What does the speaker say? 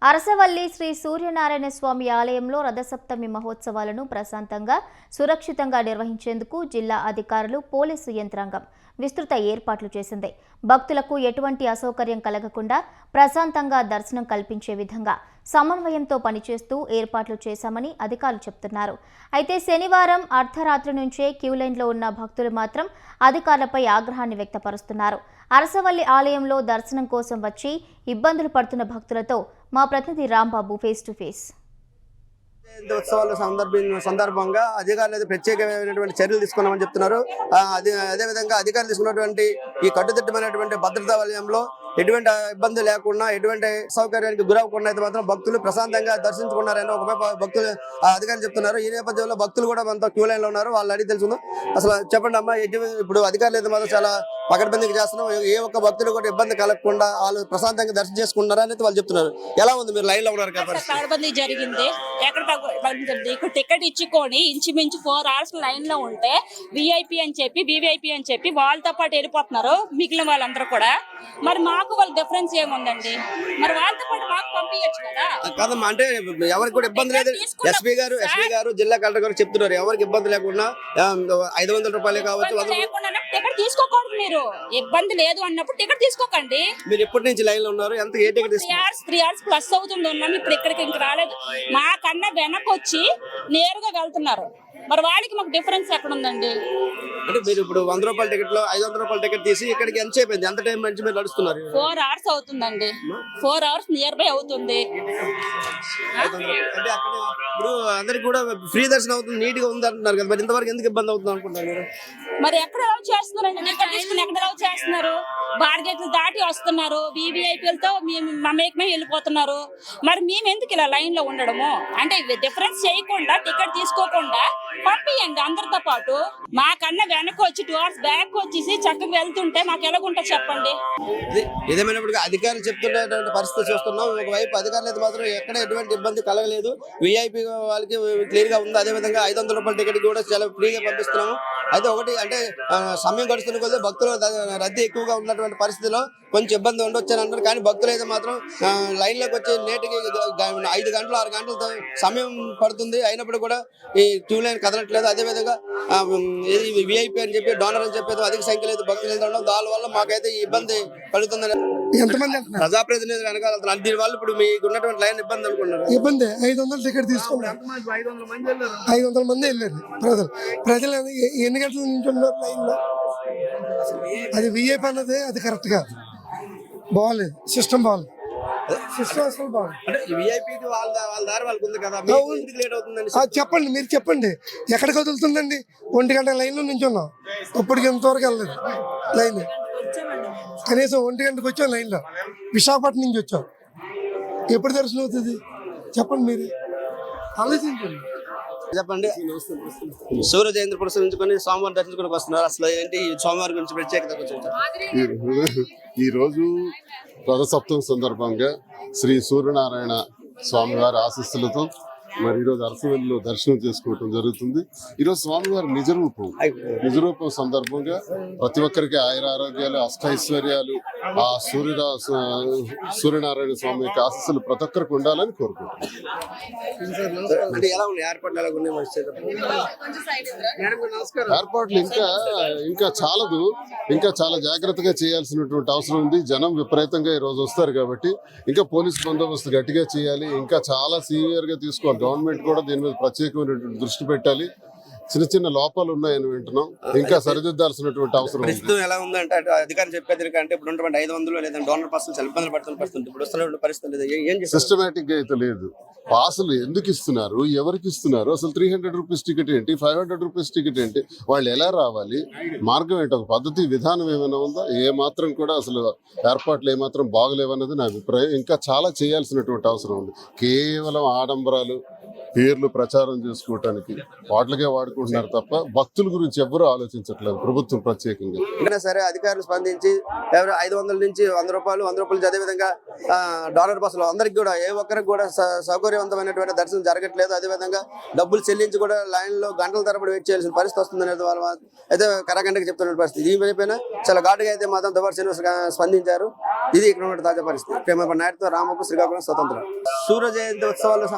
అరసవల్లి శ్రీ సూర్యనారాయణ స్వామి ఆలయంలో రథసప్తమి మహోత్సవాలను ప్రశాంతంగా సురక్షితంగా నిర్వహించేందుకు జిల్లా అధికారులు పోలీసు యంత్రాంగం విస్తృత ఏర్పాట్లు చేసింది. భక్తులకు ఎటువంటి అసౌకర్యం కలగకుండా ప్రశాంతంగా దర్శనం కల్పించే విధంగా సమన్వయంతో పనిచేస్తూ ఏర్పాట్లు చేశామని అధికారులు చెబుతున్నారు. అయితే శనివారం అర్ధరాత్రి నుంచే క్యూలైన్లో ఉన్న భక్తులు మాత్రం అధికారులపై ఆగ్రహాన్ని వ్యక్తపరుస్తున్నారు. అరసవల్లి ఆలయంలో దర్శనం కోసం వచ్చి ఇబ్బందులు పడుతున్న భక్తులతో మా ప్రతినిధి రాంబాబు ఫేస్ టు ఫేస్. ఉత్సవాల సందర్భంగా అధికారులు ప్రత్యేకమైనటువంటి చర్యలు తీసుకున్నామని చెప్తున్నారు. అదేవిధంగా అధికారులు తీసుకున్నటువంటి ఈ కట్టుదిట్టమైనటువంటి భద్రతా వలయంలో ఎటువంటి ఇబ్బంది లేకుండా ఎటువంటి సౌకర్యానికి గురవకుండా అయితే మాత్రం భక్తులు ప్రశాంతంగా దర్శించుకున్నారని ఒకవైపు భక్తులు అధికారులు చెప్తున్నారు. ఈ నేపథ్యంలో భక్తులు కూడా మనతో క్యూ లైన్ లో ఉన్నారు. వాళ్ళు అడిగి తెలుసుకుందాం. అసలు చెప్పండి అమ్మా, ఇప్పుడు అధికారులు అయితే మాత్రం చాలా పకడ్బందీకి చేస్తున్నాం, ఏ ఒక్క భక్తులు కూడా ఇబ్బంది కలగకుండా వాళ్ళు ప్రశాంతంగా దర్శనం చేసుకుంటున్నారని అయితే వాళ్ళు చెప్తున్నారు. ఎలా ఉంది? మీరు లైన్ లో ఉన్నారు కదా? పకడ్బందీ జరిగింది. ఎక్కడ టికెట్ ఇచ్చుకొని ఇంచుమించు 4 hours లైన్ లో ఉంటే విఐపి అని చెప్పి వివిఐపి అని చెప్పి వాళ్ళతో పాటు వెళ్ళిపోతున్నారు మిగిలిన వాళ్ళందరూ కూడా. మరి మాకు వాళ్ళ డిఫరెన్స్ ఏముందండి? మరి వాళ్ళతో పాటు మాకు పంపించచ్చు కదా. కాదమ్మా, అంటే ఎవరికి కూడా ఇబ్బంది లేదు. ఎస్పీ గారు జిల్లా కలెక్టర్ గారు చెప్తున్నారు ఎవరికి ఇబ్బంది లేకుండా 500 రూపాయలు కావచ్చు టికెట్ తీసుకోకూడదు. మీరు ఇబ్బంది లేదు అన్నప్పుడు టికెట్ తీసుకోకండి. మీరు ఎప్పటి నుంచి లైన్ లో ఉన్నారు? ఎంత ఏ టికెట్? 3 hours ప్లస్ అవుతుంది ఉన్నాం. ఇప్పుడు ఇక్కడికి ఇంక రాలేదు. మాకన్నా వెనక్కి వచ్చి నేరుగా వెళ్తున్నారు. మరి వాళ్ళకి మాకు డిఫరెన్స్ ఎక్కడ ఉందండి? అంటే మీరు ఇప్పుడు 100 రూపాయల టికెట్ లో 500 రూపాయల టికెట్ తీసి ఇక్కడికి ఎంత సేపు ఎంత టైం నుంచి మీరు నడుస్తున్నారు? 4 hours అవుతుందండి. 4 hours నియర్ బై అవుతుంది. అంటే అక్కడ ఇప్పుడు అందరికి కూడా ఫ్రీ దర్శనం అవుతుంది, నీట్ గా ఉంది అంటున్నారు కదా. మరి ఇంతవరకు ఎందుకు ఇబ్బంది అవుతుంది అనుకుంటున్నారు మీరు? మరి ఎక్కడ అలౌ చేస్తున్నారండి? టికెట్ తీసుకుని ఎక్కడ అలౌ చేస్తున్నారు? బార్గేట్లు దాటి వస్తున్నారు. వివిఐపీలతో మేము వెళ్ళిపోతున్నారు. మరి మేము ఎందుకు ఇలా లైన్ లో ఉండడము? అంటే డిఫరెన్స్ చేయకుండా టికెట్ తీసుకోకుండా పంపియండి అందరితో పాటు. మాకన్నా వెనక్కి వచ్చి 2 hours బ్యాక్ వచ్చేసి చక్కగా వెళ్తుంటే మాకు ఎలాగుంటా చెప్పండి. ఏదేమైనప్పుడు అధికారులు చెప్తున్నటువంటి పరిస్థితి చూస్తున్నాం. ఒకవైపు అధికారులు అయితే మాత్రం ఎక్కడ ఎటువంటి ఇబ్బంది కలగలేదు. విఐపి వాళ్ళకి క్లియర్ గా ఉంది. అదేవిధంగా 500 రూపాయల టికెట్ కూడా చాలా ఫ్రీగా పంపిస్తున్నాము. అయితే ఒకటి అంటే సమయం గడుస్తున్న కొద్దిగా భక్తులు రద్దీ ఎక్కువగా ఉన్నటువంటి పరిస్థితిలో కొంచెం ఇబ్బంది ఉండొచ్చు అని అంటారు. కానీ భక్తులు అయితే మాత్రం లైన్ లోకి వచ్చి నేటికి 5 గంటలు 6 గంటల సమయం పడుతుంది. అయినప్పుడు కూడా ఈ క్యూ లైన్ కదలట్లేదు. అదేవిధంగా విఐపి అని చెప్పి డోనర్ అని చెప్పేది అధిక సంఖ్యలో అయితే భక్తులు వెళ్తుండడం దానివల్ల మాకైతే ఈ ఇబ్బంది కలుగుతుందని ఎంతమంది ప్రజాప్రతినిధులు వెనకాల దీని వల్ల ఇప్పుడు మీకు ఉన్నటువంటి లైన్ ఇబ్బంది అనుకున్నారు. ఇబ్బంది 500 టికెట్ తీసుకున్నారు. 500 మంది వెళ్ళారు ప్రజలు. ఎన్ని గంటల నుంచి ఉన్నారు లైన్ లో? అది విఐపి అన్నది అది కరెక్ట్ కాదు. బాగాలేదు సిస్టమ్, బాగాలేదు సిస్టమ్ అసలు బాగాలేదు. చెప్పండి, మీరు చెప్పండి ఎక్కడికి వదులుతుందండి? 1 గంట లైన్ లో నుంచి ఉన్నాం. ఇప్పటికి ఇంతవరకు వెళ్ళలేదు లైన్. కనీసం 1 గంటకు వచ్చాం లైన్ లో. విశాఖపట్నం నుంచి వచ్చాం. ఎప్పుడు దర్శనం అవుతుంది చెప్పండి, మీరు ఆలోచించండి. చెప్పండి. సూర్య జయంతి పురస్కరించుకొని సోమవారం దర్శించుకోవడానికి వస్తున్నారు. అసలు ఏంటి సోమవారం గురించి ప్రత్యేకత? ఈ రోజు రథసప్తమి సందర్భంగా శ్రీ సూర్యనారాయణ స్వామివారి ఆశీస్సులతో మరి ఈరోజు అరసవల్లిలో దర్శనం చేసుకోవటం జరుగుతుంది. ఈరోజు స్వామివారి నిజరూపం సందర్భంగా ప్రతి ఒక్కరికి ఆయురారోగ్యాలు అష్టైశ్వర్యాలు ఆ సూర్యనారాయణ స్వామి యొక్క ఆశీస్సులు ప్రతి ఒక్కరికి ఉండాలని కోరుకుంటున్నాను. ఏర్పాట్లు ఇంకా చాలదు, ఇంకా చాలా జాగ్రత్తగా చేయాల్సినటువంటి అవసరం ఉంది. జనం విపరీతంగా ఈ రోజు వస్తారు కాబట్టి ఇంకా పోలీస్ బందోబస్తు గట్టిగా చేయాలి. ఇంకా చాలా సివియర్ గా తీసుకోవాలి. గవర్నమెంట్ కూడా దీని మీద ప్రత్యేకమైనటువంటి దృష్టి పెట్టాలి. చిన్న లోపాలు ఉన్నాయని వింటున్నాం, ఇంకా సరిదిద్దాల్సినటువంటి అవసరం. ప్రస్తుతం ఎలా ఉందంటే అధికారులు చెప్పేది కంటే ఇప్పుడు ఉన్నటువంటి 500 లేదా డోనర్ పర్సన్స్ ఇబ్బందులు పడుతున్న పరిస్థితి ఇప్పుడు వస్తున్నటువంటి పరిస్థితి సిస్టమేటిక్ గా అయితే లేదు. పాసులు ఎందుకు ఇస్తున్నారు, ఎవరికి ఇస్తున్నారు? అసలు 300 రూపీస్ టికెట్ ఏంటి, 500 రూపీస్ టికెట్ ఏంటి? వాళ్ళు ఎలా రావాలి? మార్గం ఏంటి? ఒక పద్ధతి విధానం ఏమైనా ఉందా? ఏమాత్రం కూడా అసలు ఏర్పాట్లు ఏమాత్రం బాగలేవన్నది నా అభిప్రాయం. ఇంకా చాలా చేయాల్సినటువంటి అవసరం ఉంది. కేవలం ఆడంబరాలు పేర్లు ప్రచారం చేసుకోవటానికి వాటికే వాడుకుంటున్నారు తప్ప భక్తుల గురించి ఎవ్వరూ ఆలోచించట్లేదు ప్రభుత్వం ప్రత్యేకంగా. ఇంకా సరే అధికారులు స్పందించి ఎవరు 500 నుంచి 100 రూపాయలు అదే విధంగా డాలర్ బస్సులు అందరికి కూడా ఏ ఒక్కరికి కూడా సౌకర్యవంతమైనటువంటి దర్శనం జరగట్లేదు. అదేవిధంగా డబ్బులు చెల్లించి కూడా లైన్ లో గంటల తరబడి వెయిట్ చేయాల్సిన పరిస్థితి వస్తుంది అనేది వాళ్ళు అయితే కరాఖండకి చెప్తున్న పరిస్థితి. దీనిపైన చాలా ఘాటుగా అయితే మాత్రం దువ్వాడ శ్రీనివాస్ స్పందించారు. ఇది ఇక్కడ ఉన్న తాజా పరిస్థితి. నాయుడుతో రామకు శ్రీకాకుళం స్వతంత్రం. సూర్య జయంతి ఉత్సవాలు